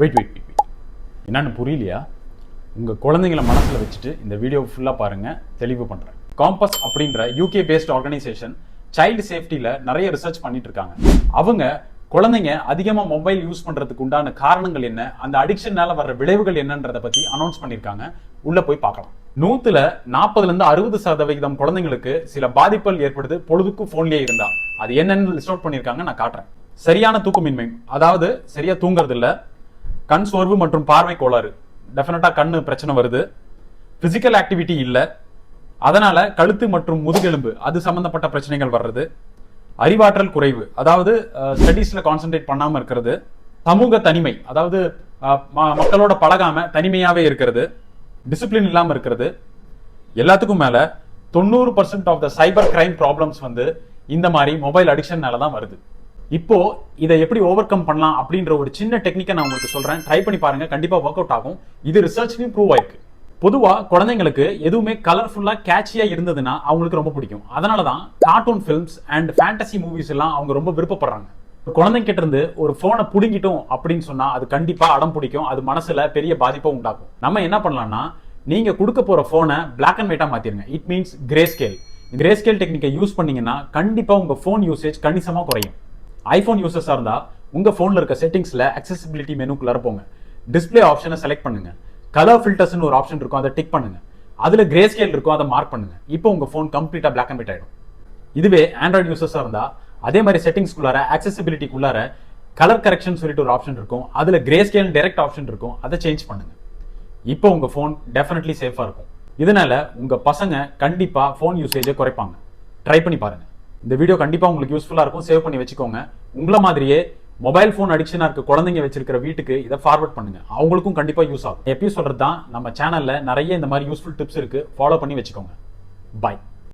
Wait என்னன்னு புரியலையா? உங்கள் குழந்தைங்களை மனசில் வச்சுட்டு இந்த வீடியோ ஃபுல்லாக பாருங்கள், தெளிவு பண்ணுறேன். காம்பஸ் அப்படின்ற யூகே பேஸ்ட் ஆர்கனைசேஷன் சைல்டு சேஃப்டியில் நிறைய ரிசர்ச் பண்ணிட்டு இருக்காங்க. அவங்க குழந்தைங்க அதிகமாக மொபைல் யூஸ் பண்ணுறதுக்கு உண்டான காரணங்கள் என்ன, அந்த அடிக்ஷனால வர்ற விளைவுகள் என்னன்றதை பற்றி அனௌன்ஸ் பண்ணியிருக்காங்க. உள்ளே போய் பார்க்கலாம். 140லேருந்து 60% குழந்தைங்களுக்கு சில பாதிப்புகள் ஏற்படுது பொழுதுக்கு ஃபோன்லேயே இருந்தா. அது என்னன்னு லிஸ்ட் அவுட் பண்ணியிருக்காங்க, நான் காட்டுறேன். சரியான தூக்கமின்மை, அதாவது சரியா தூங்குறது இல்லை, கண் சோர்வு மற்றும் பார்வை கோளாறு, டெஃபினட்டா கண்ணு பிரச்சனை வருது, பிசிக்கல் ஆக்டிவிட்டி இல்லை, அதனால கழுத்து மற்றும் முதுகெலும்பு அது சம்பந்தப்பட்ட பிரச்சனைகள் வர்றது, அறிவாற்றல் குறைவு, அதாவது ஸ்டடீஸ்ல கான்சென்ட்ரேட் பண்ணாம இருக்கிறது, சமூக தனிமை, அதாவது மக்களோட பழகாம தனிமையாவே இருக்கிறது, டிசிப்ளின் இல்லாம இருக்கிறது. எல்லாத்துக்கும் மேல 90% of the cyber crime problems வந்து இந்த மாதிரி மொபைல் அடிக்ஷன்னால தான் வருது. இப்போ இதை எப்படி ஓவர் கம் பண்ணலாம் அப்படின்ற ஒரு சின்ன டெக்னிக்கை நான் உங்களுக்கு சொல்றேன். ட்ரை பண்ணி பாருங்க, கண்டிப்பா ஒர்க் அவுட் ஆகும். இது ரிசர்ச்லயும் ப்ரூவ் ஆயிருக்கு. பொதுவா குழந்தைங்களுக்கு எதுவுமே கலர்ஃபுல்லா கேட்சியா இருந்ததுன்னா அவங்களுக்கு ரொம்ப பிடிக்கும். அதனாலதான் cartoon films and fantasy movies எல்லாம் அவங்க ரொம்ப விருப்பப்படுறாங்க. குழந்தைங்க கிட்ட இருந்து ஒரு போனை புடுங்கிட்டோம் அப்படின்னு சொன்னா அது கண்டிப்பா அடம் பிடிக்கும், அது மனசுல பெரிய பாதிப்பை உண்டாக்கும். நம்ம என்ன பண்ணலாம்னா, நீங்க கொடுக்க போற போனை பிளாக் அண்ட் ஒயிட்டா மாத்திருங்க. It means grey scale. Grey scale டெக்னிக்கை யூஸ் பண்ணீங்கன்னா கண்டிப்பா உங்க போன் யூசேஜ் கணிசமா குறையும். ஐபோன் யூசர்ஸா இருந்தா உங்க போன்ல இருக்க செட்டிங்ஸ்ல அக்சசிபிலிட்டி மெனுக்குள்ள போங்க, டிஸ்பிளே ஆப்ஷனை செலக்ட் பண்ணுங்க, கலர் ஃபில்டர்ஸ்னு ஒரு ஆப்ஷன் இருக்கும், அதை டிக் பண்ணுங்க, அதுல கிரே ஸ்கேல் இருக்கும், அதை மார்க் பண்ணுங்க. இப்போ உங்க போன் கம்ப்ளீட்டா பிளாக் அண்ட் ஒயிட் ஆயிடும். இதுவே ஆண்ட்ராய்டு யூசர்ஸா இருந்தா அதே மாதிரி செட்டிங்ஸ்குள்ளார அக்சசிபிலிட்டிக்குள்ளார கலர் கரெக்ஷன் சொல்லிட்டு ஒரு ஆப்ஷன் இருக்கும், அதுல கிரே ஸ்கேல் டைரக்ட் ஆப்ஷன் இருக்கும், அதை சேஞ்ச் பண்ணுங்க. இப்போ உங்க போன் டெஃபினெட்லி சேஃபா இருக்கும். இதனால உங்க பசங்க கண்டிப்பா போன் யூசேஜை குறைப்பாங்க. ட்ரை பண்ணி பாருங்க. இந்த வீடியோ கண்டிப்பா உங்களுக்கு யூஸ்ஃபுல்லா இருக்கும். சேவ் பண்ணி வச்சுக்கோங்க. உங்களை மாதிரியே மொபைல் போன் அடிக்ஷனா இருக்க குழந்தைங்க வச்சிருக்கிற வீட்டுக்கு இதை ஃபார்வர்ட் பண்ணுங்க, அவங்களுக்கும் கண்டிப்பா யூஸ் ஆகும். எப்பயும் சொல்றது தான், நம்ம சேனல்ல நிறைய இந்த மாதிரி யூஸ்ஃபுல் டிப்ஸ் இருக்கு, ஃபாலோ பண்ணி வச்சுக்கோங்க. பை.